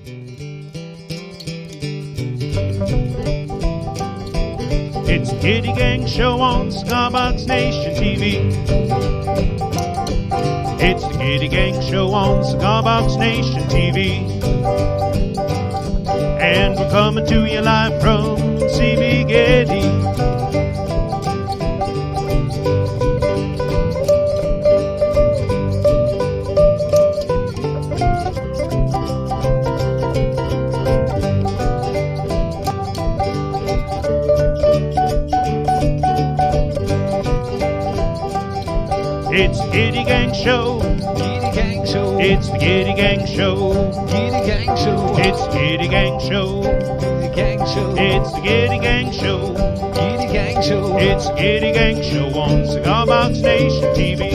It's the Gitty Gang show on Cigar Box Nation TV. It's the Gitty Gang show on Cigar Box Nation TV. And we're coming to you live from CB Gitty. It's the Gitty Gang show. Gitty Gang show. It's the Gitty Gang show. Gitty Gang show. It's the Gitty Gang show. Gitty Gang show. It's the Gitty Gang show. Gitty Gang show. It's the Gitty Gang show on Cigar Box Nation TV.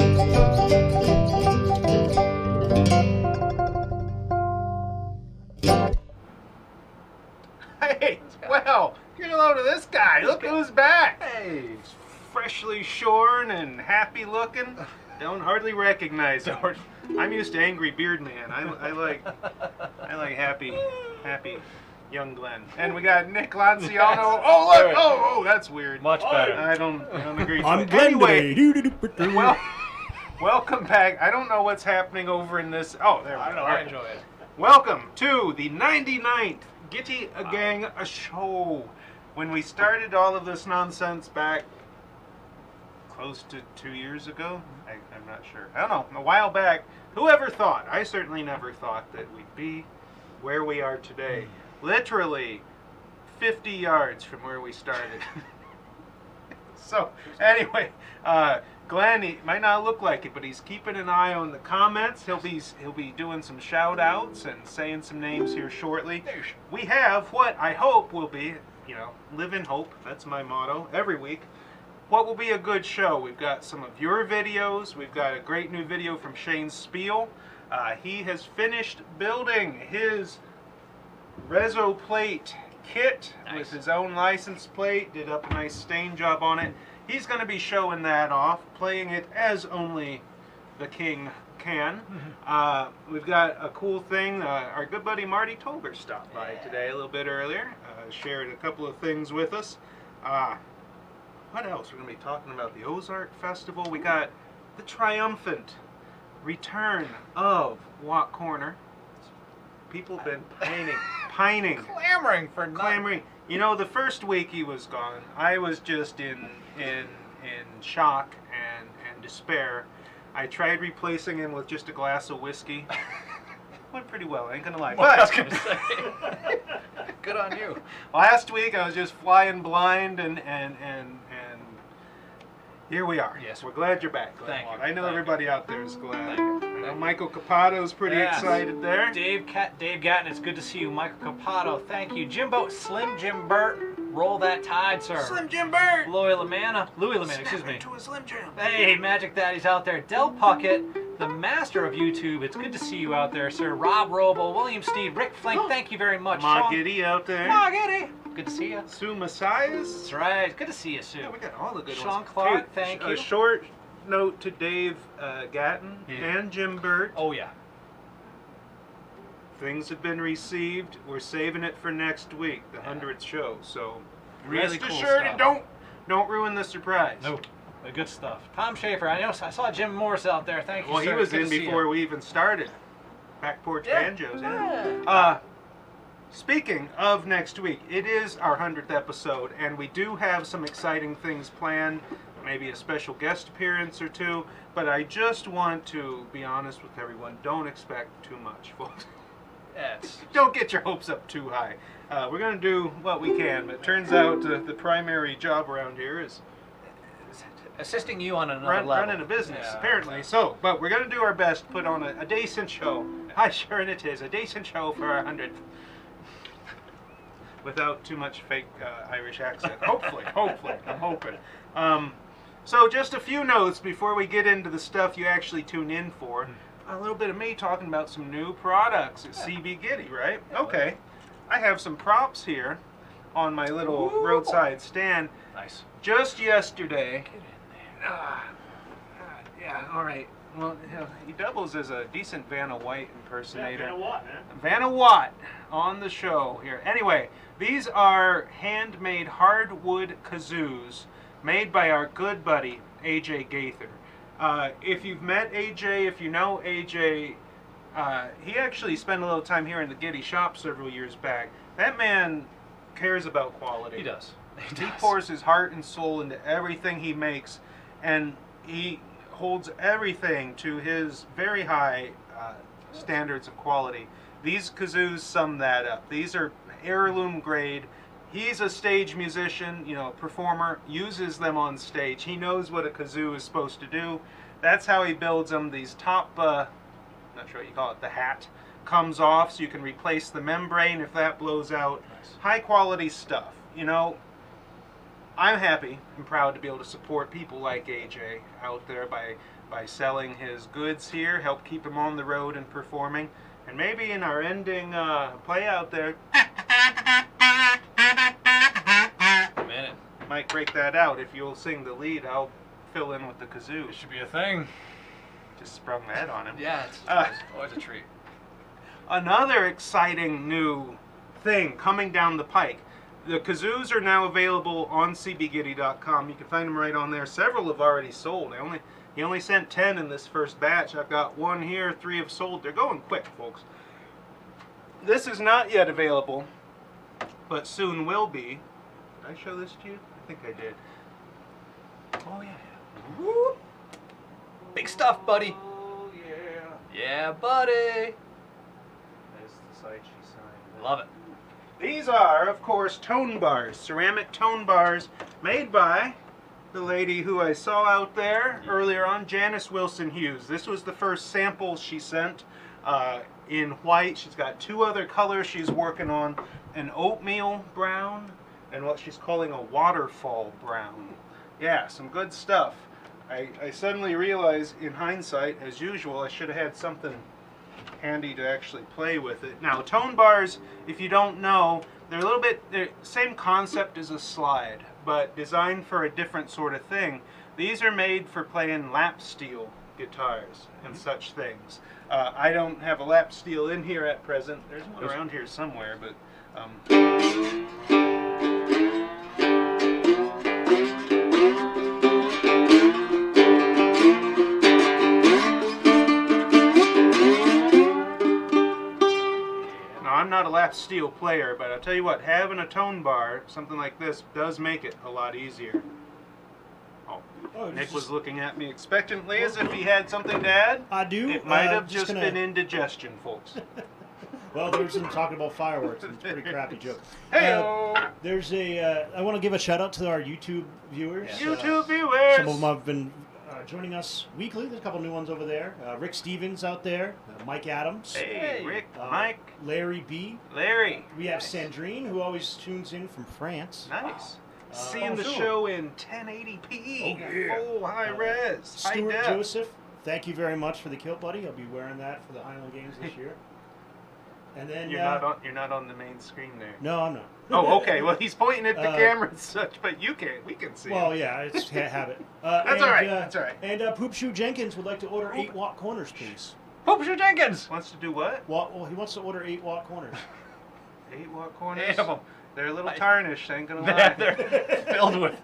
Hey, well, get a load of this guy. Look who's back. Hey. He's freshly shorn and happy looking. Don't hardly recognize him. I'm used to angry beard man. I like happy young Glenn. And we got Nick Lanciano. Yes. Oh look! Oh, that's weird. Much better. I don't agree. I'm Glenn today. Well, welcome back. I don't know what's happening over in this. Oh, there we go. I don't know. I enjoy it. Welcome to the 99th Gitty Gang show. When we started all of this nonsense back close to 2 years ago, I'm not sure. I don't know, a while back. Whoever thought? I certainly never thought that we'd be where we are today. Literally 50 yards from where we started. So, anyway, Glenn, he might not look like it, but he's keeping an eye on the comments. He'll be doing some shout outs and saying some names here shortly. We have what I hope will be, live in hope. That's my motto every week. What will be a good show? We've got some of your videos. We've got a great new video from Shane Speal. He has finished building his Reso-Plate kit with his own license plate. Did up a nice stain job on it. He's going to be showing that off, playing it as only the king can. We've got a cool thing. Our good buddy Marty Tauber stopped by today a little bit earlier. Shared a couple of things with us. What else? We're going to be talking about the Ozark Festival. We got the triumphant return of Watt Corner. People have been pining. Clamoring. You know, the first week he was gone, I was just in shock and despair. I tried replacing him with just a glass of whiskey. Went pretty well, I ain't gonna lie. I was gonna say. Good on you. Last week I was just flying blind and here we are. Yes. We're glad you're back, Glenn. Thank you. I know everybody out there is glad. Thank you. I know Michael Capato's pretty excited there. Dave Gatton, it's good to see you. Michael Capato, thank you. Jimbo, Slim Jim Burt, roll that tide, sir. Slim Jim Burt! Louis Lamanna, excuse me. To a Slim Jim. Hey, Magic Daddy's out there. Del Puckett, the master of YouTube, it's good to see you out there, sir. Rob Robo, William Steve, Rick Flink, thank you very much. Ma Sean Gitty out there. Ma Gitty, good to see you. Sue Messiahs. That's right, good to see you, Sue. Yeah, we got all the good Sean ones. Clark, thank you. A short note to Dave Gatton and Jim Burt. Oh, yeah. Things have been received. We're saving it for next week, the 100th show. So Really rest cool assured, stuff. and don't ruin the surprise. Nope. Good stuff. Tom Schaefer, I saw Jim Morris out there. Thank you, Well, sir. he was Good in to see you. before we even started. Back Porch Yeah. Banjos. Yeah. Speaking of next week, it is our 100th episode, and we do have some exciting things planned. Maybe a special guest appearance or two. But I just want to be honest with everyone. Don't expect too much, folks. Don't get your hopes up too high. We're going to do what we can, but it turns out the primary job around here is assisting you on another level. running a business, apparently. So, but we're going to do our best to put on a decent show. I sure it is. A decent show for our 100th. Without too much fake Irish accent. Hopefully. I'm hoping. So just a few notes before we get into the stuff you actually tune in for. A little bit of me talking about some new products at CB Gitty, right? Okay. I have some props here on my little roadside stand. Nice. Just yesterday. Yeah, all right. Well, he doubles as a decent Vanna White impersonator. Yeah, Vanna White, man. Vanna Watt. on the show here. Anyway, these are handmade hardwood kazoos made by our good buddy, AJ Gaither. If you've met AJ, if you know AJ, he actually spent a little time here in the Gitty shop several years back. That man cares about quality. He does. He pours his heart and soul into everything he makes, and he holds everything to his very high standards of quality. These kazoos sum that up. These are heirloom grade. He's a stage musician, you know, performer, uses them on stage. He knows what a kazoo is supposed to do. That's how he builds them. These top, not sure what you call it, the hat comes off so you can replace the membrane if that blows out. Nice. High quality stuff, you know. I'm happy and proud to be able to support people like AJ out there by selling his goods here, help keep him on the road and performing. And maybe in our ending play out there, Minute. might break that out. If you'll sing the lead, I'll fill in with the kazoo. It should be a thing. Just sprung that on him. Yeah, it's always a treat. Another exciting new thing coming down the pike. The kazoos are now available on cbgitty.com. You can find them right on there. Several have already sold. He only sent 10 in this first batch. I've got 1 here, 3 have sold. They're going quick, folks. This is not yet available, but soon will be. Did I show this to you? I think I did. Oh, yeah. Woo. Big stuff, buddy. Oh, yeah. Yeah, buddy. There's the side she signed. Love it. These are, of course, tone bars, ceramic tone bars made by the lady who I saw out there earlier on, Janis Wilson Hughes. This was the first sample she sent in white. She's got 2 other colors she's working on, an oatmeal brown and what she's calling a waterfall brown. Yeah, some good stuff. I suddenly realized, in hindsight, as usual, I should have had something handy to actually play with it. Now, tone bars, if you don't know, they're a little bit, they're same concept as a slide, but designed for a different sort of thing. These are made for playing lap steel guitars and such things. I don't have a lap steel in here at present. There's one around here somewhere, but I'm not a lap steel player, but I'll tell you what, having a tone bar, something like this, does make it a lot easier. Oh, Nick was looking at me expectantly as if he had something to add. I do. It might have just been indigestion, folks. Well, there's some talking about fireworks. And it's a pretty crappy joke. Hey-o! There's a. I want to give a shout out to our YouTube viewers. YouTube viewers! Some of them have been joining us weekly. There's a couple new ones over there. Rick Stevens out there. Mike Adams. Hey, Rick, Mike. Larry B. Larry. We have Sandrine, who always tunes in from France. Nice. Seeing the show in 1080p. Oh, yeah. Full high res. Stuart high def. Joseph, thank you very much for the kilt, buddy. I'll be wearing that for the Highland Games this year. And then You're not on the main screen there. No, I'm not. Oh, okay. Well, he's pointing at the camera and such, but you can't. We can see. Well, him. yeah, it's habit. That's all right. That's all right. And Poop Shoe Jenkins would like to order 8-watt corners, please. Pope Jenkins! Wants to do what? Well, he wants to order 8-watt corners. 8-watt corners. 8 of them. They're a little tarnished. Ain't gonna lie. They're filled with.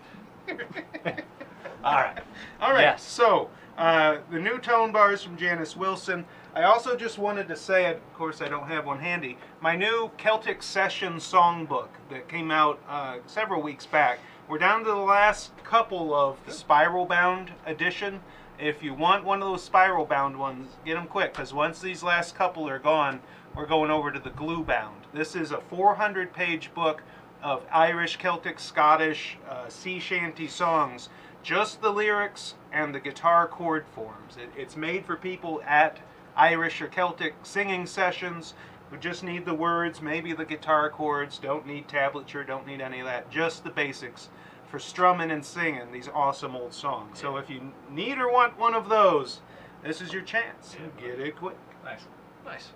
All right. All right. Yes. So the new tone bars from Janis Wilson. I also just wanted to say, of course, I don't have one handy. My new Celtic Session songbook that came out several weeks back. We're down to the last couple of the spiral bound edition. If you want one of those spiral bound ones, get them quick, because once these last couple are gone, we're going over to the glue bound. This is a 400-page book of Irish, Celtic, Scottish, sea shanty songs. Just the lyrics and the guitar chord forms. It's made for people at Irish or Celtic singing sessions who just need the words, maybe the guitar chords, don't need tablature, don't need any of that. Just the basics for strumming and singing these awesome old songs. So if you need or want one of those, this is your chance. Get it quick. Nice. Nice.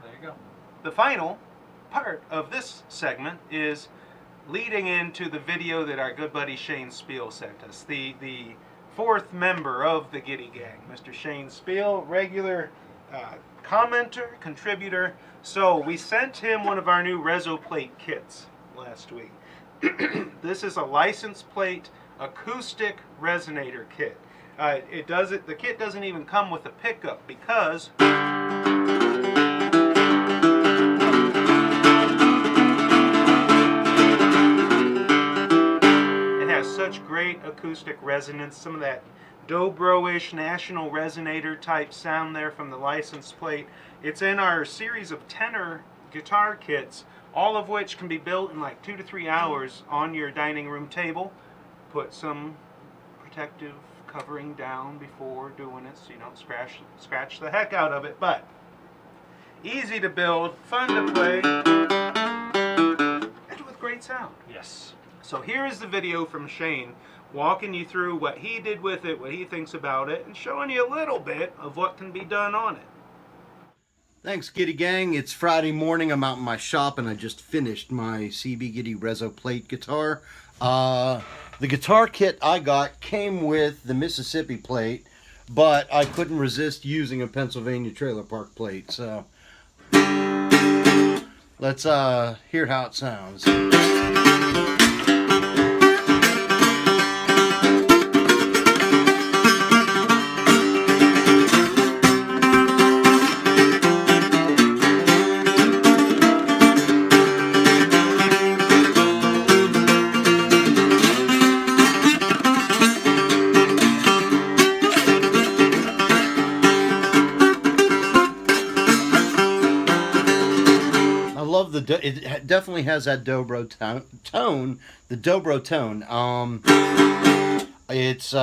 There you go. The final part of this segment is leading into the video that our good buddy Shane Speal sent us. The 4th member of the Gitty Gang, Mr. Shane Speal, regular commenter, contributor. So we sent him one of our new Reso-Plate kits last week. This is a license plate acoustic resonator kit. The kit doesn't even come with a pickup because it has such great acoustic resonance. Some of that dobro-ish National Resonator type sound there from the license plate. It's in our series of tenor guitar kits, all of which can be built in like 2 to 3 hours on your dining room table. Put some protective covering down before doing it so you don't scratch the heck out of it. But easy to build, fun to play, and with great sound. Yes. So here is the video from Shane walking you through what he did with it, what he thinks about it, and showing you a little bit of what can be done on it. Thanks, Gitty Gang. It's Friday morning. I'm out in my shop and I just finished my CB Gitty Reso-Plate guitar. The guitar kit I got came with the Mississippi plate, but I couldn't resist using a Pennsylvania trailer park plate. So let's hear how it sounds. It definitely has that dobro tone, the dobro tone. It's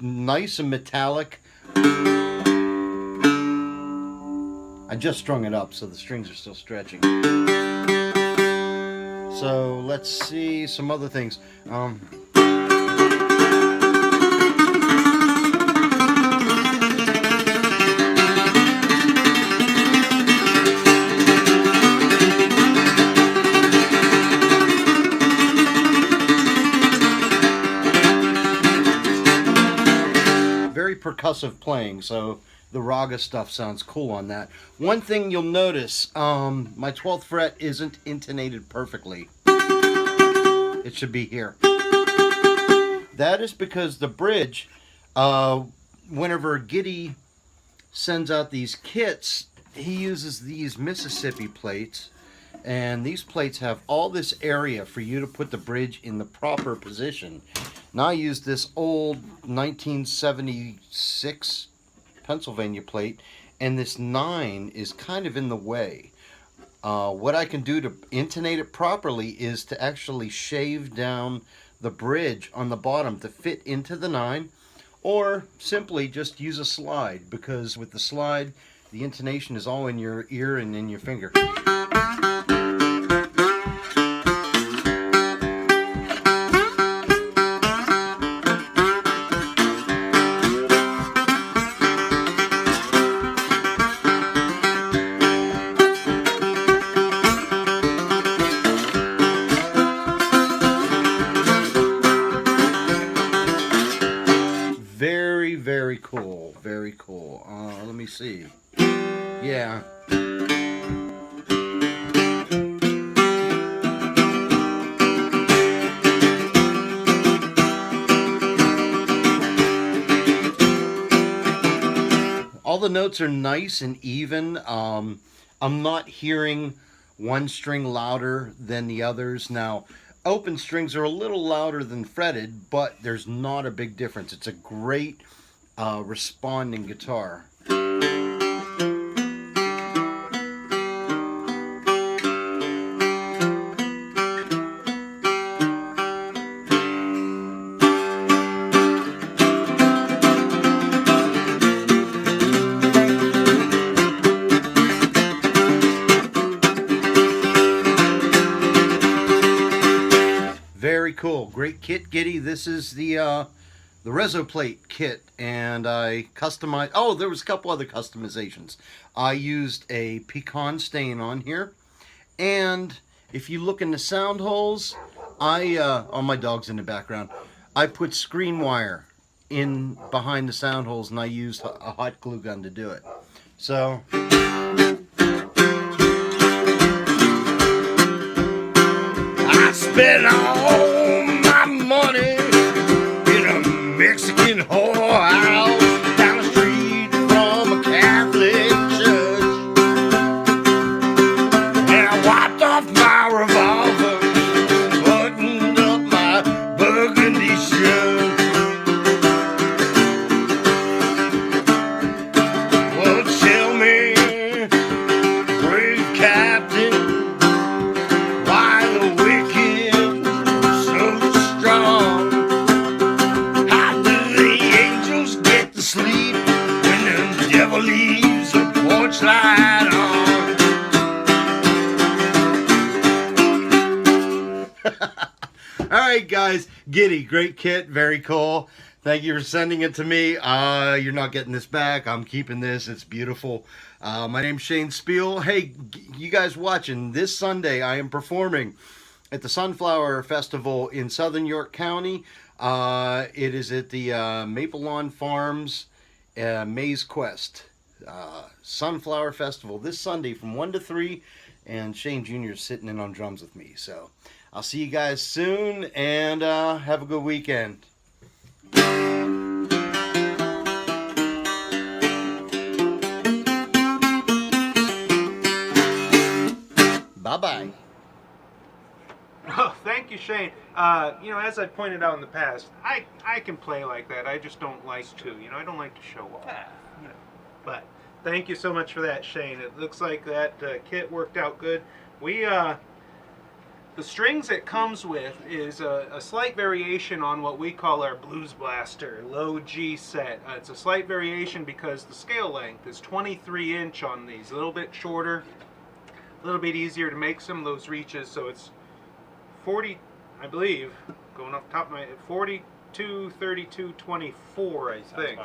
nice and metallic. I just strung it up so the strings are still stretching. So let's see some other things. Percussive playing, so the raga stuff sounds cool on that. One thing you'll notice, my 12th fret isn't intonated perfectly. It should be here. That is because the bridge, whenever Gitty sends out these kits, he uses these Mississippi plates, and these plates have all this area for you to put the bridge in the proper position. Now I use this old 1976 Pennsylvania plate, and this 9 is kind of in the way. What I can do to intonate it properly is to actually shave down the bridge on the bottom to fit into the 9, or simply just use a slide, because with the slide, the intonation is all in your ear and in your finger. Very cool, very cool. Let me see. Yeah. All the notes are nice and even. I'm not hearing one string louder than the others. Now, open strings are a little louder than fretted, but there's not a big difference. It's a great responding guitar. Very cool. Great kit, Gitty. This is the Reso-Plate kit, and I customized. Oh, there was a couple other customizations. I used a pecan stain on here, and if you look in the sound holes, oh, my dog's in the background. I put screen wire in behind the sound holes, and I used a hot glue gun to do it. So. I spent all my money in a Mexican whorehouse down the street from a Catholic church. And I wiped off my revolver, buttoned up my burgundy shirt. Well, tell me, brave captain, why the wicked are so strong? How do the angels get to sleep when the devil leaves the porch light on? All right, guys. Gitty, great kit, very cool. Thank you for sending it to me. You're not getting this back. I'm keeping this. It's beautiful. My name's Shane Speal. Hey, you guys watching, this Sunday I am performing at the Sunflower Festival in Southern York County. It is at the Maple Lawn Farms Maze Quest Sunflower Festival this Sunday from 1 to 3. And Shane Jr. is sitting in on drums with me. So I'll see you guys soon, and have a good weekend. Bye-bye. Oh, thank you, Shane. You know, as I pointed out in the past, I can play like that. I just don't like to. You know, I don't like to show off. You know. But thank you so much for that, Shane. It looks like that kit worked out good. We the strings it comes with is a slight variation on what we call our Blues Blaster low G set. It's a slight variation because the scale length is 23 inch on these, a little bit shorter, a little bit easier to make some of those reaches. So it's 40, I believe, going off the top of my head, 42, 32, 24, I think.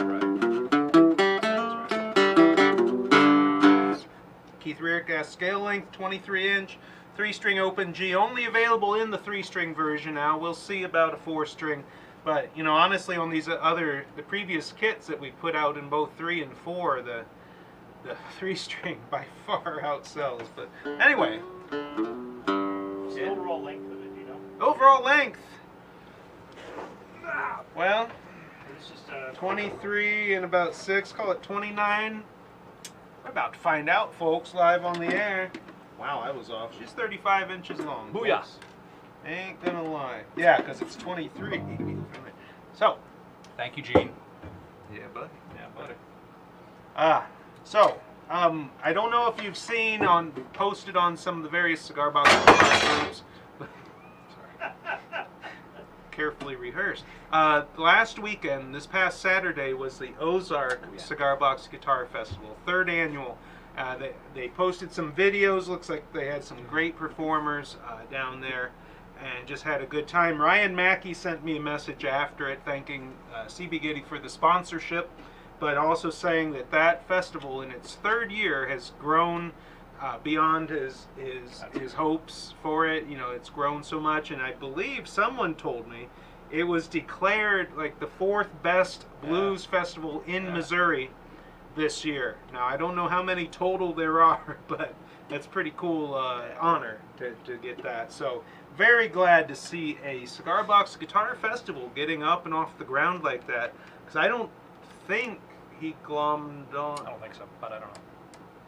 Keith Rearcast scale length, 23 inch. 3-string open G, only available in the 3-string version now. We'll see about a 4-string, but you know, honestly, on these the previous kits that we put out in both 3 and 4, the 3-string by far outsells. But anyway, What's the overall length of it, you know? overall length. Well, It's just 23 and about 6, call it 29. We're about to find out, folks, live on the air. Wow, I was off. She's 35 inches long. Booyah. Folks. Ain't gonna lie. Yeah, because it's 23. So. Thank you, Gene. Yeah, buddy. Yeah, buddy. So, I don't know if you've seen posted on some of the various Cigar Box Guitar groups. Sorry. Carefully rehearsed. Last weekend, this past Saturday, was the Ozark Cigar Box Guitar Festival, 3rd annual. They posted some videos. Looks like they had some great performers down there and just had a good time. Ryan Mackey sent me a message after it thanking CB Gitty for the sponsorship, but also saying that that festival in its 3rd year has grown beyond his hopes for it. You know, it's grown so much, and I believe someone told me it was declared like the 4th best blues festival in Missouri this year. Now, I don't know how many total there are, but that's pretty cool honor to get that. So, very glad to see a Cigar Box Guitar Festival getting up and off the ground like that, because I don't think he glommed on. I don't think so, but I don't know.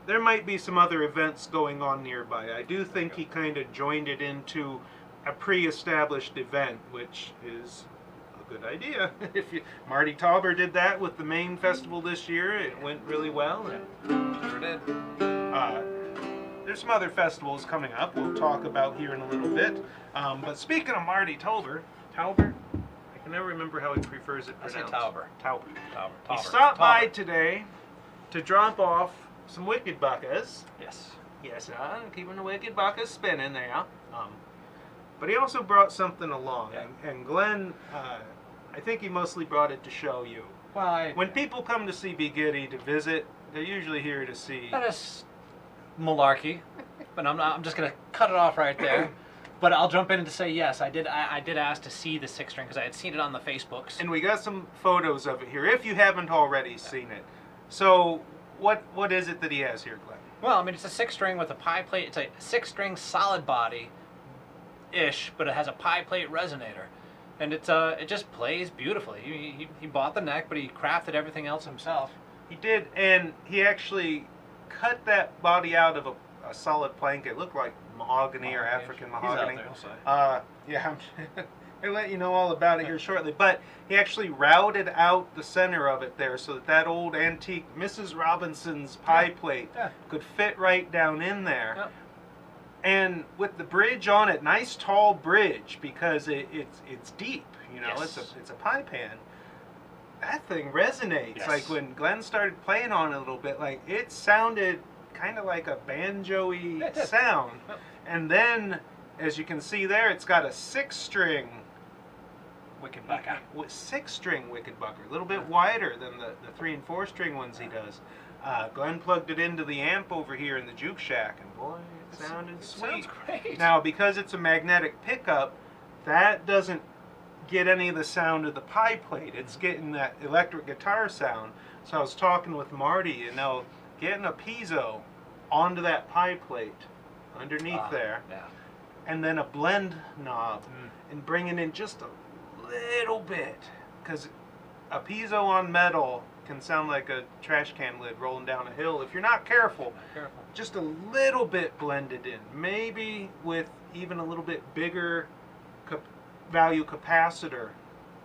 There might be some other events going on nearby. I do think he kind of joined it into a pre-established event, which is good idea. Marty Tauber did that with the main festival this year. It went really well. Sure did. There's some other festivals coming up we'll talk about here in a little bit. But speaking of Marty Tauber, I can never remember how he prefers it I say pronounced. Tauber. He stopped by today to drop off some Wickedbuckers. Yes. Yes, keeping the Wickedbuckers spinning there. But he also brought something along, and Glenn, I think he mostly brought it to show you. Well, When people come to CB Gitty to visit, they're usually here to see. that is malarkey, but I'm just gonna cut it off right there. But I'll jump in to say yes, I did ask to see the 6-string because I had seen it on the Facebooks. And we got some photos of it here, if you haven't already seen it. So what is it that he has here, Glenn? Well, I mean, it's a 6-string with a pie plate. It's a 6-string solid body-ish, but it has a pie plate resonator. And it just plays beautifully. He bought the neck, but he crafted everything else himself. He did, and he actually cut that body out of a solid plank. It looked like mahogany or African mahogany. He's out there, Yeah, I'll let you know all about it here shortly. But he actually routed out the center of it there so that that old antique Mrs. Robinson's pie plate could fit right down in there. Yep. And with the bridge on it, nice tall bridge, because it's deep, you know, Yes. it's a pie pan. That thing resonates. Yes. Like when Glenn started playing on it a little bit, like it sounded kind of like a banjo-y It did. sound. Yep. And then, as you can see there, it's got a 6-string Wickedbucker. 6-string Wickedbucker, a little bit wider than the 3 and 4-string ones he does. Glenn plugged it into the amp over here in the juke shack, and boy, it sounded sweet. Sounds great. Now, because it's a magnetic pickup, that doesn't get any of the sound of the pie plate. It's getting that electric guitar sound. So I was talking with Marty, and now getting a piezo onto that pie plate underneath there, Yeah. and then a blend knob, and bringing in just a little bit, because a piezo on metal can sound like a trash can lid rolling down a hill if you're not careful. Careful. Just a little bit blended in, maybe with even a little bit bigger value capacitor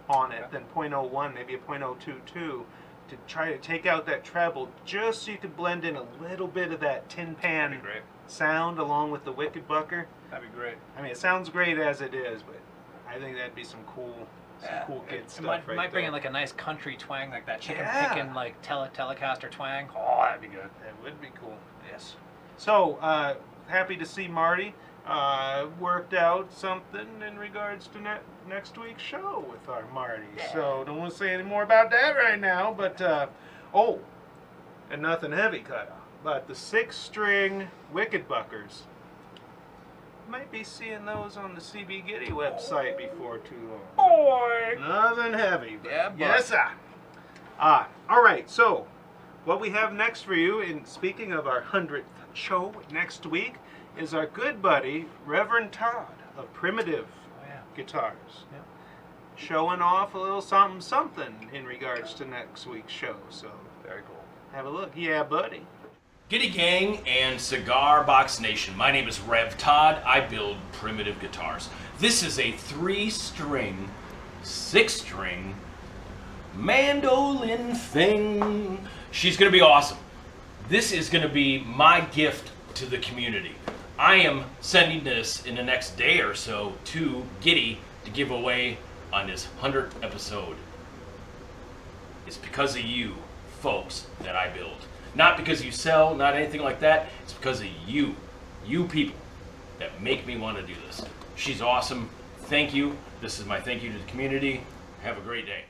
on it than 0.01, maybe a 0.022, to try to take out that treble, just so you could blend in a little bit of that tin pan That'd be great. sound along with the Wickedbucker. That'd be great. I mean, it sounds great as it is, but I think that'd be some cool kid stuff might, right might bring there. in like a nice country twang, like that chicken Yeah. picking, like Telecaster twang. Oh, that'd be good. That would be cool. Yes. So, happy to see Marty worked out something in regards to next week's show with our Marty. So, don't want to say any more about that right now, but, and nothing heavy cut off, but the 6-string Wickedbuckers. Might be seeing those on the CB Gitty website before too long. Boy. Nothing heavy. But Yeah, bud. yes, sir. All right, so what we have next for you, in speaking of our 100th show next week, is our good buddy, Reverend Todd of Primitive Guitars. Yep. Showing off a little something in regards to next week's show. So Very cool. have a look. Yeah, buddy. Gitty Gang and Cigar Box Nation. My name is Rev Todd. I build primitive guitars. This is a 3-string, 6-string mandolin thing. She's gonna be awesome. This is gonna be my gift to the community. I am sending this in the next day or so to Gitty to give away on his 100th episode. It's because of you folks that I build. Not because you sell, not anything like that. It's because of you people that make me want to do this. She's awesome. Thank you. This is my thank you to the community. Have a great day.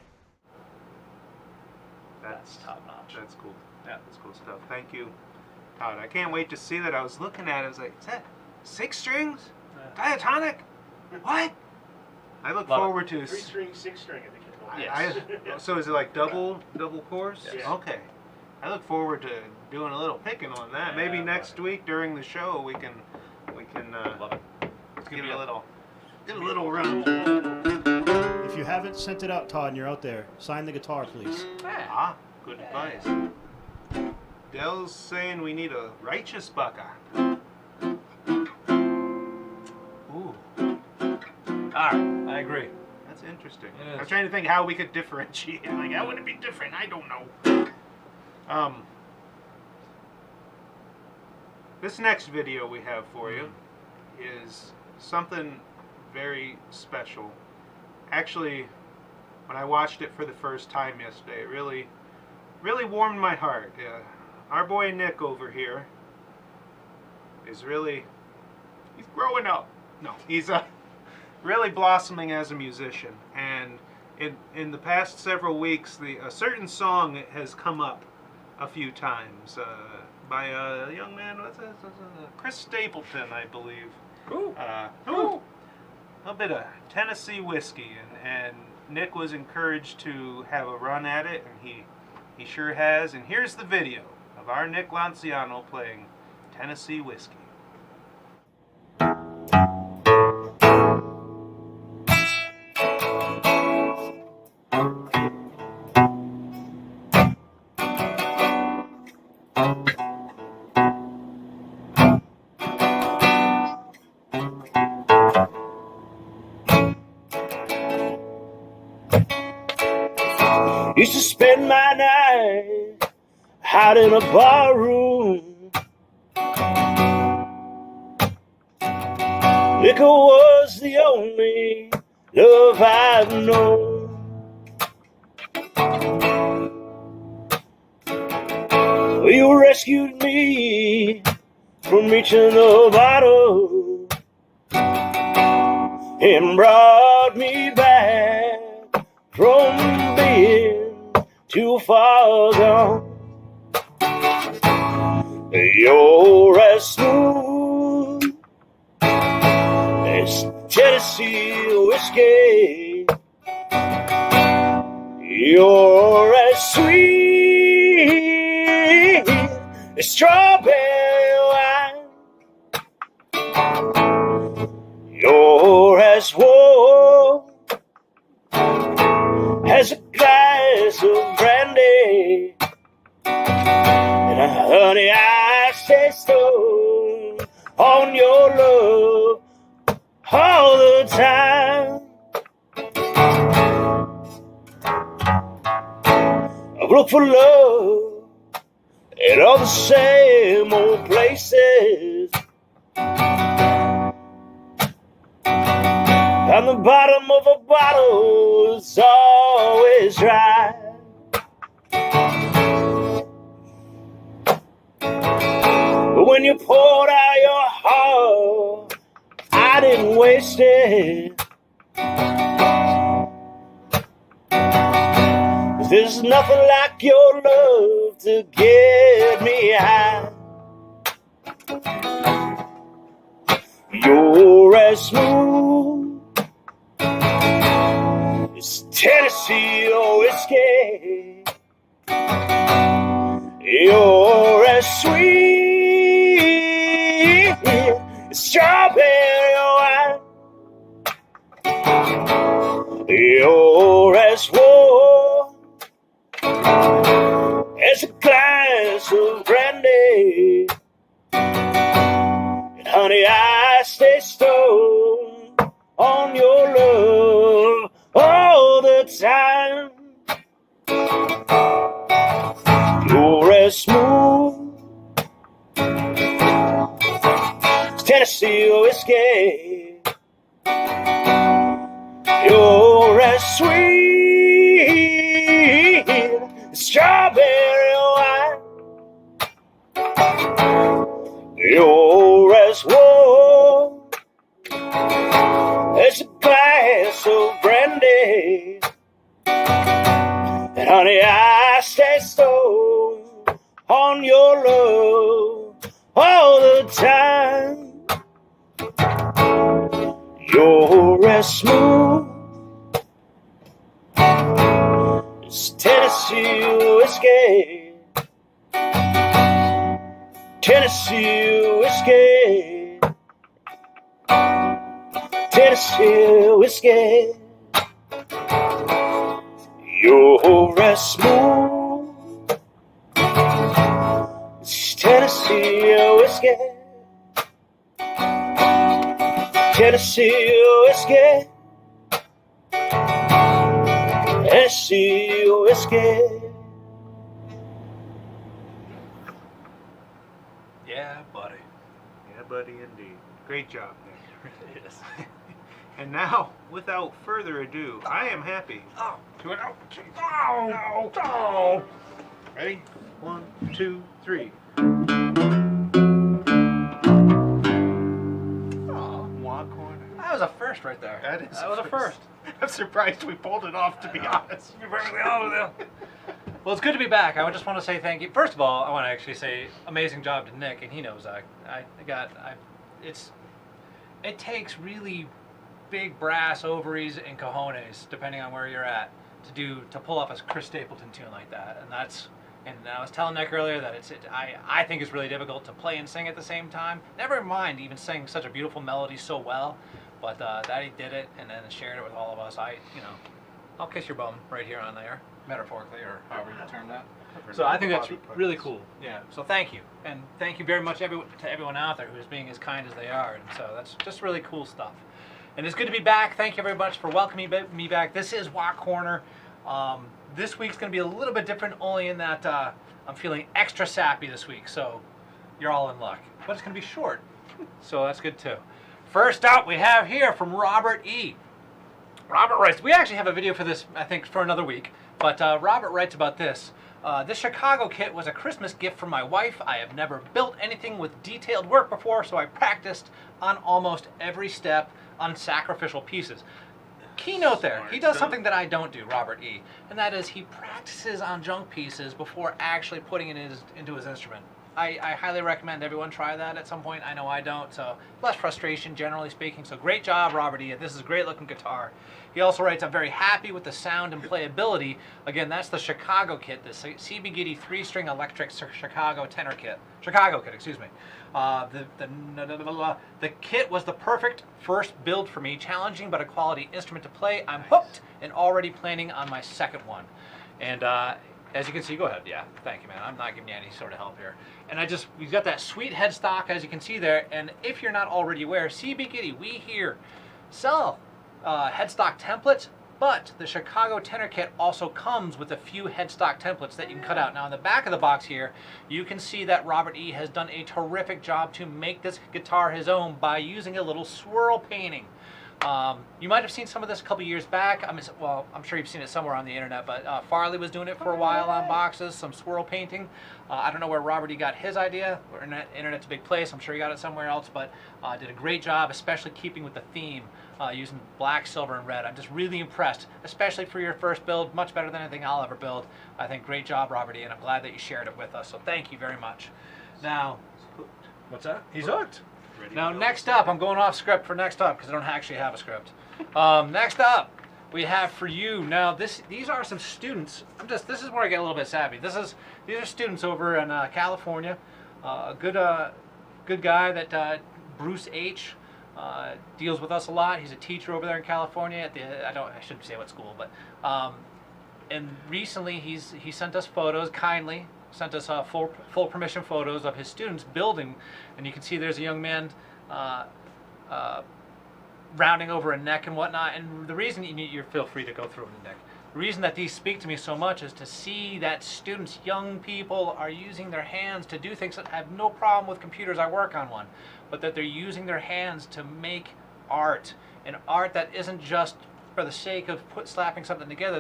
That's top notch. That's cool. Yeah. That's cool stuff. Thank you, Todd. I can't wait to see that. I was looking at it. I was like, is that 6 strings? Diatonic? What? I look Love it. forward to... 3-string, 6-string, I think it's called. Yes. So is it like double course? Yes. Okay. I look forward to doing a little picking on that. Maybe Yeah, next week during the show we can Love it. give it a little run. If you haven't sent it out, Todd, and you're out there, sign the guitar, please. Ah, good advice. Dell's saying we need a righteous bucker. Ooh, Alright, I agree. that's interesting. It is. I'm trying to think how we could differentiate. Like, how would it be different? I don't know. This next video we have for you is something very special. Actually, when I watched it for the first time yesterday, it really warmed my heart. Our boy Nick over here is he's growing up. No, he's really blossoming as a musician. And in the past several weeks, a certain song has come up a few times by a young man, Chris Stapleton, I believe. Cool. A bit of Tennessee whiskey, and Nick was encouraged to have a run at it, and he sure has. And here's the video. of our Nick Lanciano playing Tennessee Whiskey. Used to spend my night out in a bar room. Liquor was the only love I've known. You rescued me from reaching the bottom and brought me back from being too far gone. You're as smooth as Tennessee whiskey. You're as sweet as strawberry wine. You're as warm as a glass of brandy. And honey, I stay stoned on your love all the time. I've looked for love at all the same old places. And the bottom of a bottle is always dry. But when you poured out your heart, I didn't waste it. 'Cause there's nothing like your love to get me high. You're as smooth as Tennessee whiskey. You're as sweet as strawberry wine. You're as warm as a glass of brandy. And honey, I stay stoned on your love all the time. You're as smooth as Tennessee whiskey. You're as sweet as strawberry wine. You're as warm as a glass of brandy. And honey, I stay stoned on your love all the time. You're as smooth as Tennessee whiskey. Tennessee whiskey. Tennessee whiskey. You're as smooth as Tennessee whiskey. Tennessee whiskey. Tennessee whiskey. Yeah, buddy. Yeah, buddy, indeed. Great job, Nick. It really is. And now, without further ado, I am happy to announce. Oh. Ready? 1, 2, 3. Oh, One corner. that was a first right there. That is That was a first. I'm surprised we pulled it off, to be honest. Well, it's good to be back. I just want to say thank you. First of all, I want to actually say amazing job to Nick, and he knows that. It takes really big brass ovaries and cojones, depending on where you're at, to pull off a Chris Stapleton tune like that, and that's And I was telling Nick earlier that I think it's really difficult to play and sing at the same time. Never mind even sing such a beautiful melody so well, but that he did it and then shared it with all of us. I'll kiss your bum right here on there, metaphorically, or however you term that. So I think that's really cool. Yeah. So thank you, and thank you very much to everyone out there who's being as kind as they are. And so that's just really cool stuff. And it's good to be back. Thank you very much for welcoming me back. This is Watt Corner. This week's going to be a little bit different, only in that I'm feeling extra sappy this week. So you're all in luck. But it's going to be short, so that's good too. First up, we have here from Robert E. Robert writes. We actually have a video for this, I think, for another week. But Robert writes about this. This Chicago kit was a Christmas gift from my wife. I have never built anything with detailed work before, so I practiced on almost every step on sacrificial pieces. Keynote there, he does something that I don't do, Robert E., and that is he practices on junk pieces before actually putting it into his instrument. I highly recommend everyone try that at some point. I know I don't, so less frustration, generally speaking. So great job, Robert E. This is a great looking guitar. He also writes, I'm very happy with the sound and playability. Again, that's the Chicago kit, the CB Gitty 3-string electric Chicago tenor kit. Chicago kit, excuse me. The kit was the perfect first build for me, challenging but a quality instrument to play. I'm hooked and already planning on my second one. And as you can see, go ahead. Yeah, thank you, man. I'm not giving you any sort of help here. And we've got that sweet headstock, as you can see there. And if you're not already aware, CB Gitty, we here sell headstock templates, but the Chicago tenor kit also comes with a few headstock templates that you can cut out. Now, on the back of the box here, you can see that Robert E. has done a terrific job to make this guitar his own by using a little swirl painting. You might have seen some of this a couple years back. I'm sure you've seen it somewhere on the internet, but Farley was doing it for a while on boxes, some swirl painting. I don't know where Robert E. got his idea. Internet's a big place. I'm sure he got it somewhere else, but did a great job, especially keeping with the theme, using black, silver, and red. I'm just really impressed, especially for your first build. Much better than anything I'll ever build. I think great job, Robert E., and I'm glad that you shared it with us, so thank you very much. Now, what's that? He's hooked. Now, next up, I'm going off script for next up because I don't actually have a script. Next up, we have for you. Now, these are some students. This is where I get a little bit savvy. These are students over in California. A good guy that Bruce H. Deals with us a lot. He's a teacher over there in California at I shouldn't say what school, but and recently he sent us photos kindly. Sent us full permission photos of his students building, and you can see there's a young man rounding over a neck and whatnot. And the reason you feel free to go through the neck. The reason that these speak to me so much is to see that students, young people, are using their hands to do things that have no problem with computers. I work on one, but that they're using their hands to make art, and art that isn't just for the sake of slapping something together.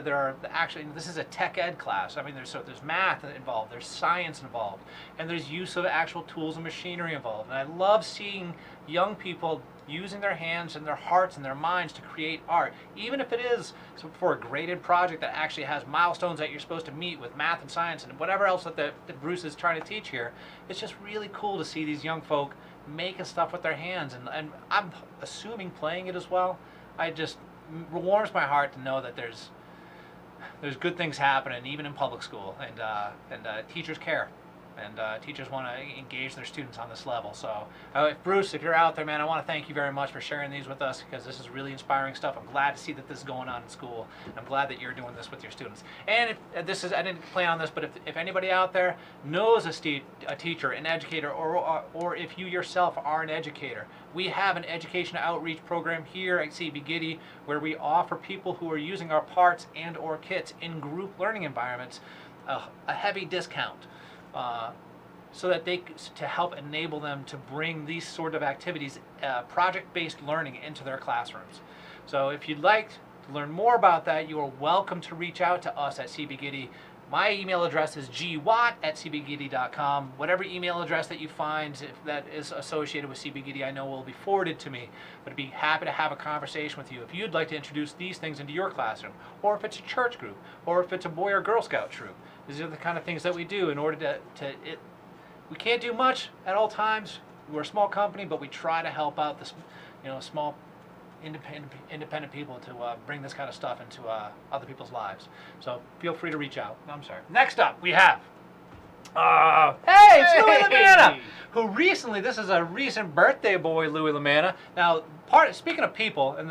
This is a tech ed class. I mean, there's math involved, there's science involved, and there's use of actual tools and machinery involved. And I love seeing young people using their hands and their hearts and their minds to create art, even if it is for a graded project that actually has milestones that you're supposed to meet with math and science and whatever else that Bruce is trying to teach here. It's just really cool to see these young folk making stuff with their hands, and I'm assuming playing it as well. Warms my heart to know that there's good things happening even in public school, and teachers care, and teachers want to engage their students on this level. So Bruce, if you're out there, man, I want to thank you very much for sharing these with us, because this is really inspiring stuff. I'm glad to see that this is going on in school, and I'm glad that you're doing this with your students. And I didn't plan on this, but if anybody out there knows a teacher, an educator, or if you yourself are an educator, we have an education outreach program here at CB Gitty where we offer people who are using our parts and or kits in group learning environments a heavy discount, so that to help enable them to bring these sort of activities, project-based learning, into their classrooms. So if you'd like to learn more about that, you are welcome to reach out to us at CB Gitty. My email address is gwatt@cbgitty.com. Whatever email address that you find that is associated with CB Gitty, I know will be forwarded to me. But I'd be happy to have a conversation with you if you'd like to introduce these things into your classroom, or if it's a church group, or if it's a Boy or Girl Scout troop. These are the kind of things that we do in order we can't do much at all times. We're a small company, but we try to help out this, small independent people to bring this kind of stuff into other people's lives. So feel free to reach out. I'm sorry. Next up, we have Hey, it's Louis Hey! Lamanna, who recently, this is a recent birthday boy, Louis Lamanna. Now, speaking of people, and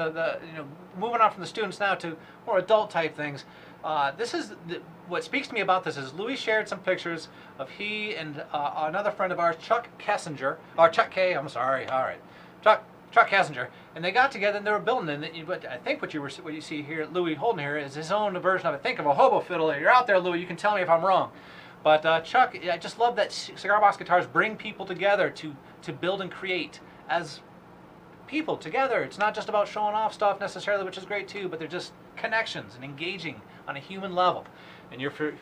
moving on from the students now to more adult type things, what speaks to me about this is Louis shared some pictures of he and another friend of ours, Chuck Kessinger, or Chuck K, I'm sorry, all right, Chuck Kessinger, and they got together and they were building it. But I think what you see here, Louis holding here, is his own version of, I think, of a hobo fiddle. You're out there, Louis, you can tell me if I'm wrong. But Chuck, I just love that Cigar Box Guitars bring people together to build and create as people together. It's not just about showing off stuff necessarily, which is great too, but they're just connections and engaging on a human level. And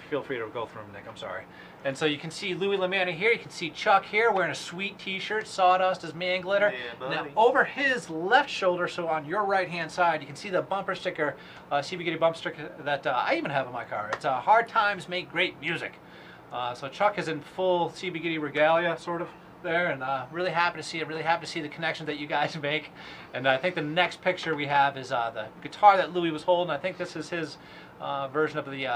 feel free to go through them, Nick, I'm sorry. And so you can see Louis Lamanna here, you can see Chuck here wearing a sweet t-shirt, Sawdust as man glitter. Yeah, Now buddy. over his left shoulder, so on your right hand side, you can see the bumper sticker, CB Gitty bumper sticker that I even have in my car. It's Hard Times Make Great Music. So Chuck is in full CB Gitty regalia, sort of, there, and really happy to see it, really happy to see the connection that you guys make. And I think the next picture we have is the guitar that Louis was holding. I think this is his version of the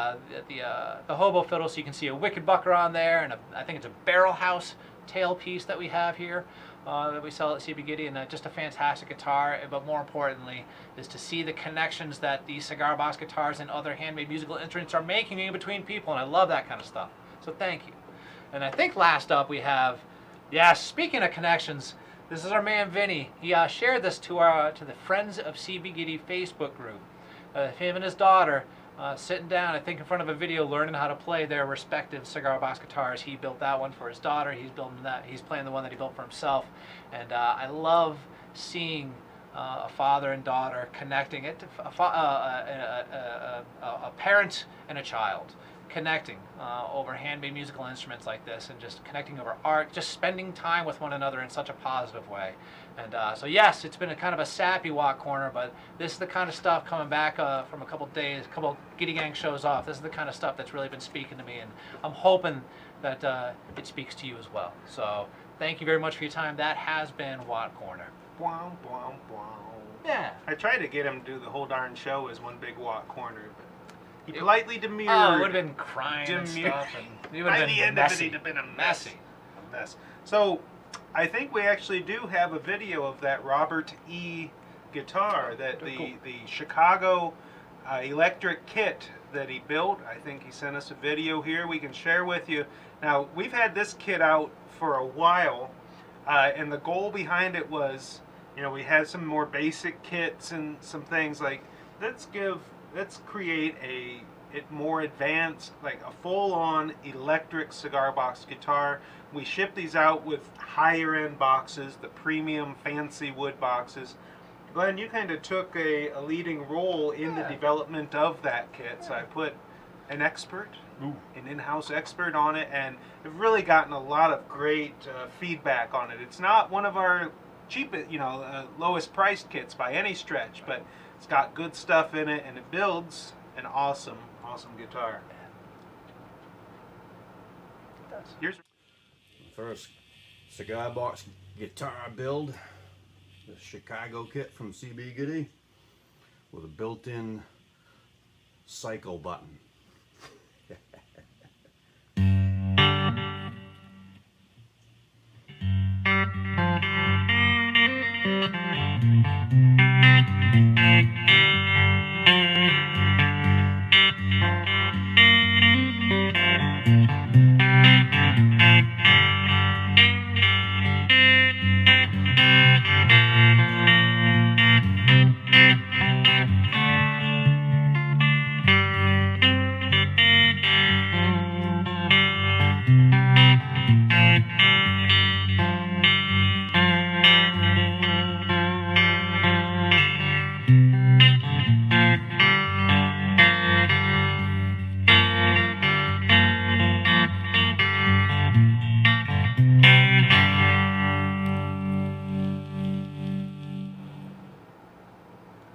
hobo fiddle, so you can see a Wickedbucker on there, and I think it's a barrel house tailpiece that we have here that we sell at CB Gitty, and just a fantastic guitar. But more importantly is to see the connections that these Cigar Box guitars and other handmade musical instruments are making in between people, and I love that kind of stuff. So thank you. And I think last up we have, speaking of connections, this is our man Vinny. He shared this to the Friends of CB Gitty Facebook group. Him and his daughter sitting down, I think, in front of a video, learning how to play their respective Cigar Box guitars. He built that one for his daughter. He's playing the one that he built for himself. And I love seeing a father and daughter connecting it, a parent and a child connecting over handmade musical instruments like this, and just connecting over art, just spending time with one another in such a positive way. And so yes, it's been a kind of a sappy walk corner, but this is the kind of stuff coming back from a couple Gitty Gang shows off. This is the kind of stuff that's really been speaking to me, and I'm hoping that it speaks to you as well. So thank you very much for your time. That has been Watt Corner. Bwah, bwah, bwah. Yeah. I tried to get him to do the whole darn show as one big Watt corner, but he politely demurred. Oh, it would have been crying and stuff, and it would have By been the end messy. of it, it'd have been a Messy. mess. So, I think we actually do have a video of that Robert E. guitar, that the Chicago electric kit that he built. I think he sent us a video here we can share with you. Now, we've had this kit out for a while, and the goal behind it was, we had some more basic kits and some things like, let's create a more advanced, like a full-on electric cigar box guitar. We ship these out with higher end boxes, the premium fancy wood boxes. Glenn, you kind of took a leading role in the development of that kit, so I put an expert, an in-house expert on it, and we've really gotten a lot of great feedback on it. It's not one of our cheapest, lowest priced kits by any stretch, but it's got good stuff in it, and it builds an awesome guitar. Here's First cigar box guitar build, the Chicago kit from CB Gitty with a built-in cycle button.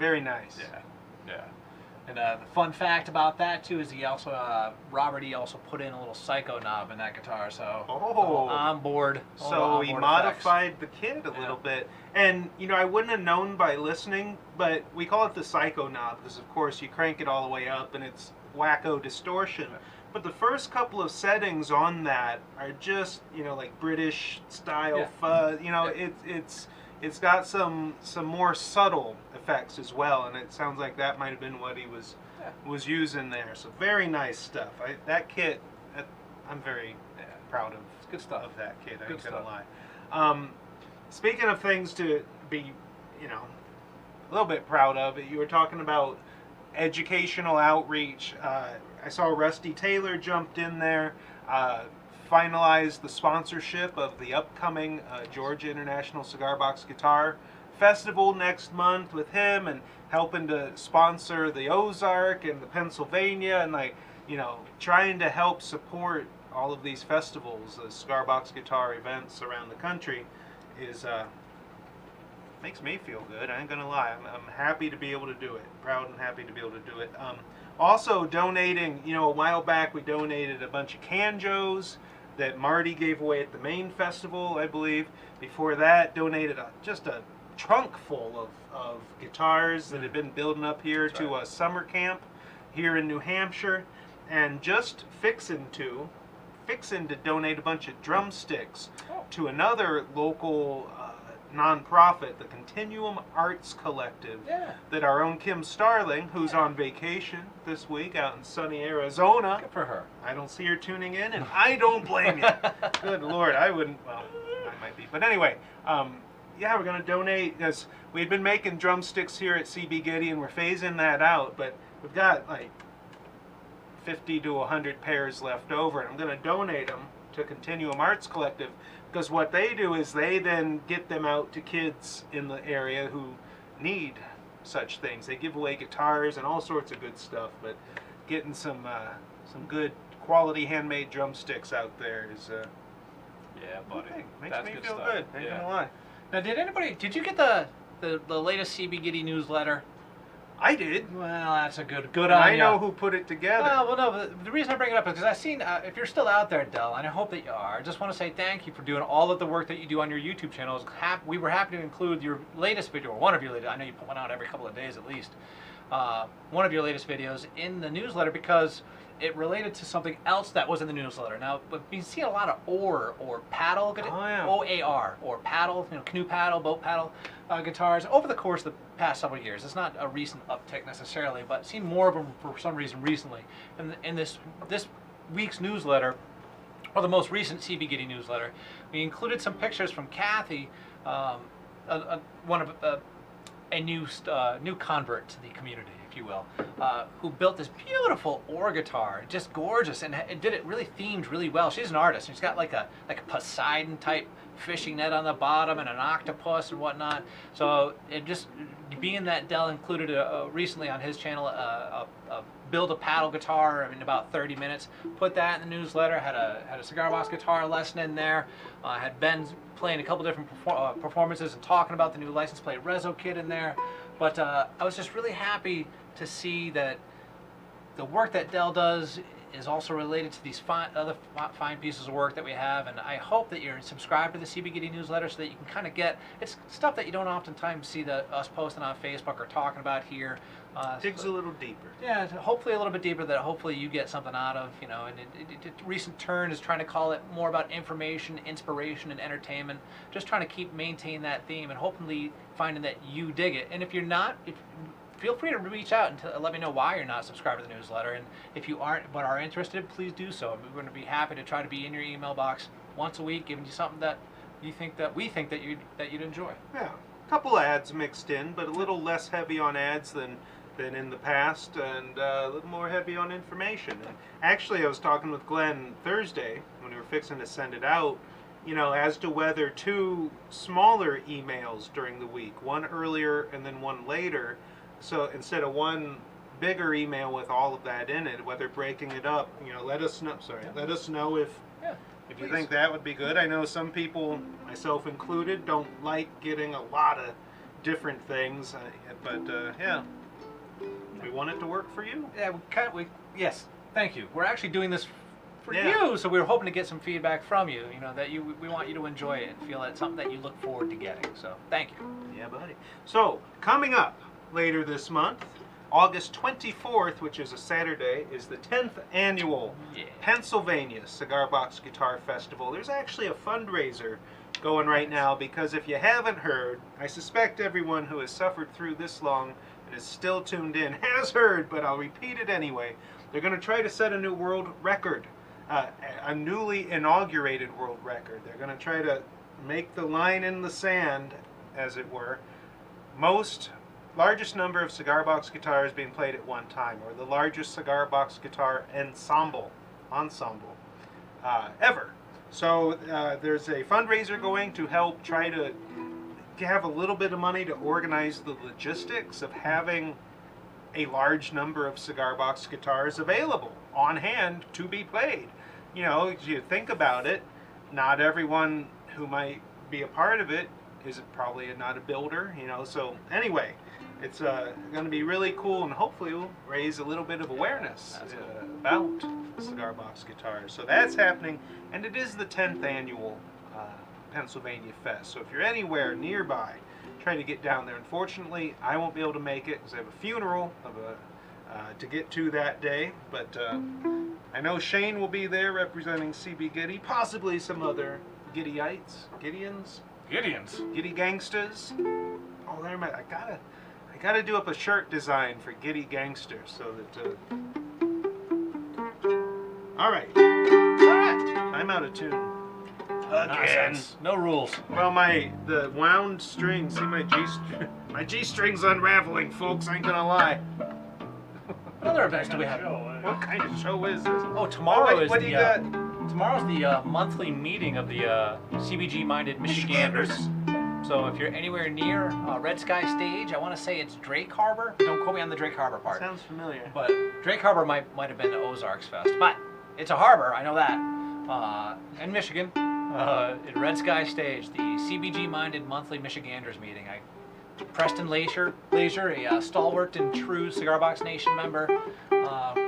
very nice. Yeah. And the fun fact about that too is he also Robert E also put in a little psycho knob in that guitar, so onboard. So he modified the kit a little bit, and I wouldn't have known by listening, but we call it the psycho knob because of course you crank it all the way up and it's wacko distortion. But the first couple of settings on that are just, you know, like British style fuzz. You know, it's got some more subtle effects as well, and it sounds like that might have been what he was using there. So very nice stuff. That kit, I'm very proud of. It's good stuff. Of that kit. I Good ain't gonna stuff. lie. Speaking of things to be, you know, a little bit proud of, you were talking about educational outreach. I saw Rusty Taylor jumped in there, finalized the sponsorship of the upcoming Georgia International Cigar Box Guitar Festival next month with him, and helping to sponsor the Ozark and the Pennsylvania, and, like, you know, trying to help support all of these festivals, the cigar box guitar events around the country is makes me feel good. I ain't gonna lie. I'm happy to be able to do it. Proud and happy to be able to do it. Also donating, you know, a while back we donated a bunch of canjos that Marty gave away at the main festival, I believe. Before that, donated just a trunk full of guitars that had been building up here to a summer camp here in New Hampshire, and just fixing to donate a bunch of drumsticks to another local nonprofit, the Continuum Arts Collective, that our own Kim Starling, who's on vacation this week out in sunny Arizona. Good for her. I don't see her tuning in, and I don't blame you. Good Lord, I wouldn't. Well, I might be, but anyway. Yeah, we're going to donate, because we've been making drumsticks here at CB Gitty, and we're phasing that out, but we've got like 50 to 100 pairs left over, and I'm going to donate them to Continuum Arts Collective, because what they do is they then get them out to kids in the area who need such things. They give away guitars and all sorts of good stuff, but getting some good quality handmade drumsticks out there is Yeah, buddy. makes That's me good feel stuff. good. Ain't gonna lie. Now, did you get the latest CB Gitty newsletter? I did. Well, that's a good And on I ya. know who put it together. Well, no, but the reason I bring it up is because I've seen, if you're still out there, Del, and I hope that you are, I just want to say thank you for doing all of the work that you do on your YouTube channel. We were happy to include your latest video, or one of your latest, I know you put one out every couple of days at least, one of your latest videos in the newsletter, because it related to something else that was in the newsletter. Now, we've seen a lot of oar or paddle, OAR, or paddle, you know, canoe paddle, boat paddle guitars over the course of the past several years. It's not a recent uptick necessarily, but seen more of them for some reason recently. And in this week's newsletter, or the most recent CB Gitty newsletter, we included some pictures from Kathy, a new convert to the community, if you will, who built this beautiful oar guitar, just gorgeous, and did it really themed really well. She's an artist, and she's got like a Poseidon type fishing net on the bottom and an octopus and whatnot. So it just being that Del included recently on his channel a build a paddle guitar in about 30 minutes. Put that in the newsletter. Had a cigar box guitar lesson in there. Had Ben playing a couple different performances and talking about the new license plate Reso kit in there. But I was just really happy to see that the work that Del does is also related to these other fine pieces of work that we have, and I hope that you're subscribed to the CB Gitty newsletter so that you can kind of get, it's stuff that you don't oftentimes see us posting on Facebook or talking about here. Digs a little deeper. Yeah, hopefully a little bit deeper that hopefully you get something out of, you know, and recent turn is trying to call it more about information, inspiration, and entertainment, just trying to maintain that theme, and hopefully finding that you dig it. And if you're not, feel free to reach out and let me know why you're not subscribed to the newsletter. And if you aren't but are interested, please do so. We're going to be happy to try to be in your email box once a week, giving you something that we think that you'd enjoy. Yeah, a couple ads mixed in, but a little less heavy on ads than in the past, and a little more heavy on information. And actually, I was talking with Glenn Thursday when we were fixing to send it out, you know, as to whether two smaller emails during the week, one earlier and then one later. So instead of one bigger email with all of that in it, whether breaking it up, you know, let us know. Let us know if you think that would be good. I know some people, myself included, don't like getting a lot of different things, but yeah, we want it to work for you. Yeah, yes, thank you. We're actually doing this for you, so we were hoping to get some feedback from you. You know that we want you to enjoy it and feel it's something that you look forward to getting. So thank you. Yeah, buddy. So coming up later this month, August 24th, which is a Saturday, is the 10th annual Pennsylvania Cigar Box Guitar Festival. There's actually a fundraiser going right now because if you haven't heard, I suspect everyone who has suffered through this long and is still tuned in has heard, but I'll repeat it anyway. They're going to try to set a new world record, a newly inaugurated world record. They're going to try to make the line in the sand, as it were. Largest number of cigar box guitars being played at one time, or the largest cigar box guitar ensemble ever. So there's a fundraiser going to help try to have a little bit of money to organize the logistics of having a large number of cigar box guitars available on hand to be played. You know, if you think about it, not everyone who might be a part of it is probably not a builder, you know. So anyway, it's going to be really cool, and hopefully we'll raise a little bit of awareness about cigar box guitars. So that's happening, and it is the 10th annual Pennsylvania Fest. So if you're anywhere nearby, try to get down there. Unfortunately, I won't be able to make it because I have a funeral to get to that day. But I know Shane will be there representing CB Gitty, possibly some other Giddyites, Gideons, Gitty Gangsters. Oh, there, I gotta do up a shirt design for Gitty Gangsters so that. All right, I'm out of tune. Again. Nonsense. No rules. Well, the wound string. See my G string's unraveling, folks. I ain't gonna lie. What other events do we have? What kind of show is this? Oh, tomorrow what do you got? Tomorrow's the monthly meeting of the CBG-minded Michiganders. So if you're anywhere near Red Sky Stage, I want to say it's Drake Harbor. Don't quote me on the Drake Harbor part. Sounds familiar. But Drake Harbor might have been to Ozarks Fest. But it's a harbor, I know that. In Michigan, at Red Sky Stage, the CBG-minded monthly Michiganders meeting. Preston Leisure, a stalwart and true Cigar Box Nation member,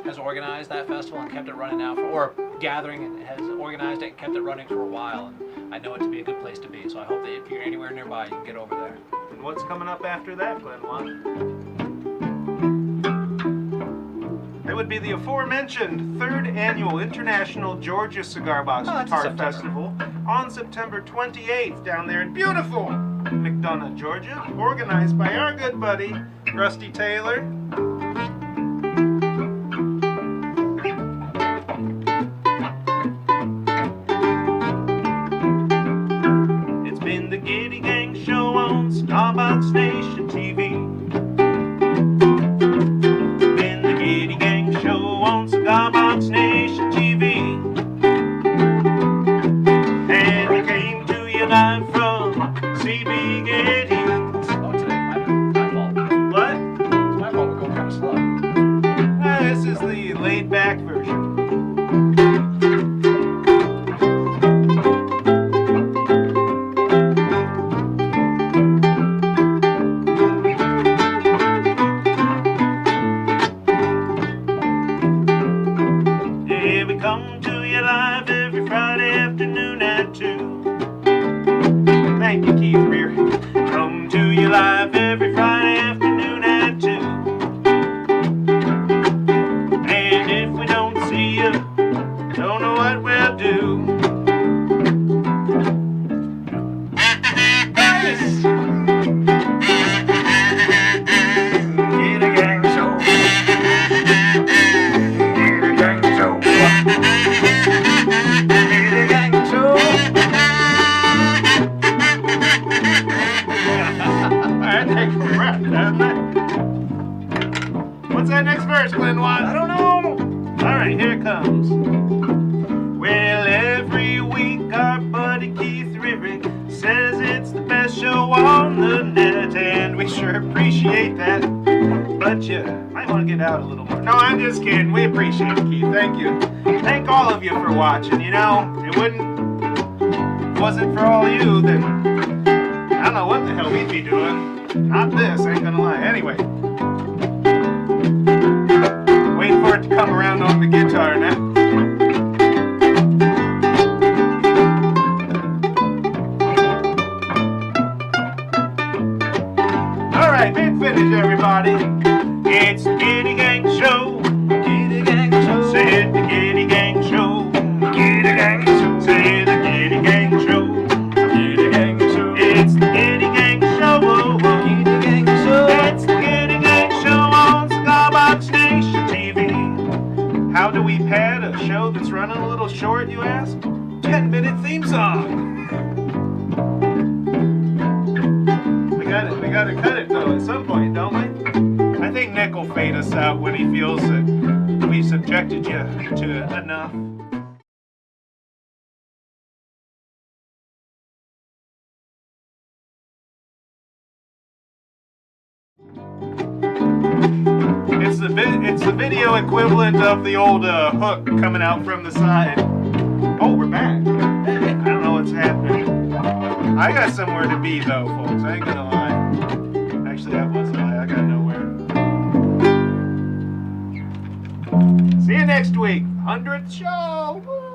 has organized that festival and kept it running now or gathering and has organized it and kept it running for a while. And I know it to be a good place to be. So I hope that if you're anywhere nearby, you can get over there. And what's coming up after that, Glenn? It would be the aforementioned 3rd Annual International Georgia Cigar Box Guitar Festival on September 28th down there in beautiful McDonough, Georgia, organized by our good buddy, Rusty Taylor. It's been the Gitty Gang show on Cigar Box Nation TV. Been the Gitty Gang show on Cigar Box Nation TV. And we came to you live from CB Gitty. Oh, today, my fault. What? It's my fault we're going kind of slow. This is the laid back version. Yeah, we come to you live every Friday afternoon at 2. Thank you, Keith Rear. Come to you live every Friday afternoon at 2. And if we don't see you, don't know what we'll do. Yes. Gitty Gang show. Gitty Gang show. Gitty Gang show. That takes forever, doesn't it? What's that next verse, Glenn Watt? I don't know. All right, here it comes. Well, every week our buddy Keith Ririck says it's the best show on the net, and we sure appreciate that. But you might want to get out a little more. No, I'm just kidding. We appreciate it, Keith. Thank you. Thank all of you for watching. You know, it wasn't for all you, then I don't know what the hell we'd be doing. Not this, I ain't gonna lie. Anyway. Wait for it to come around on the guitar now. Alright, big finish, everybody. It's the Gitty Gang Show. Gitty Gang Show. Say it, the Gitty Gang Show. Gitty Gang Show. Say the Gitty Gang Show. Gitty Gang Show. It's the Gitty Gang Show. Gitty Gang Show. It's the Gitty Gang Show on Cigar Box Nation TV. How do we pad a show that's running a little short, you ask? 10-minute theme song. We gotta cut it though at some point, don't we? I think Nick will fade us out when he feels that we've subjected you to enough. It's the video equivalent of the old hook coming out from the side. Oh, we're back. I don't know what's happening. I got somewhere to be though, folks. I ain't gonna lie. Actually, that was a lie. I got nowhere. See you next week. 100th show. Woo!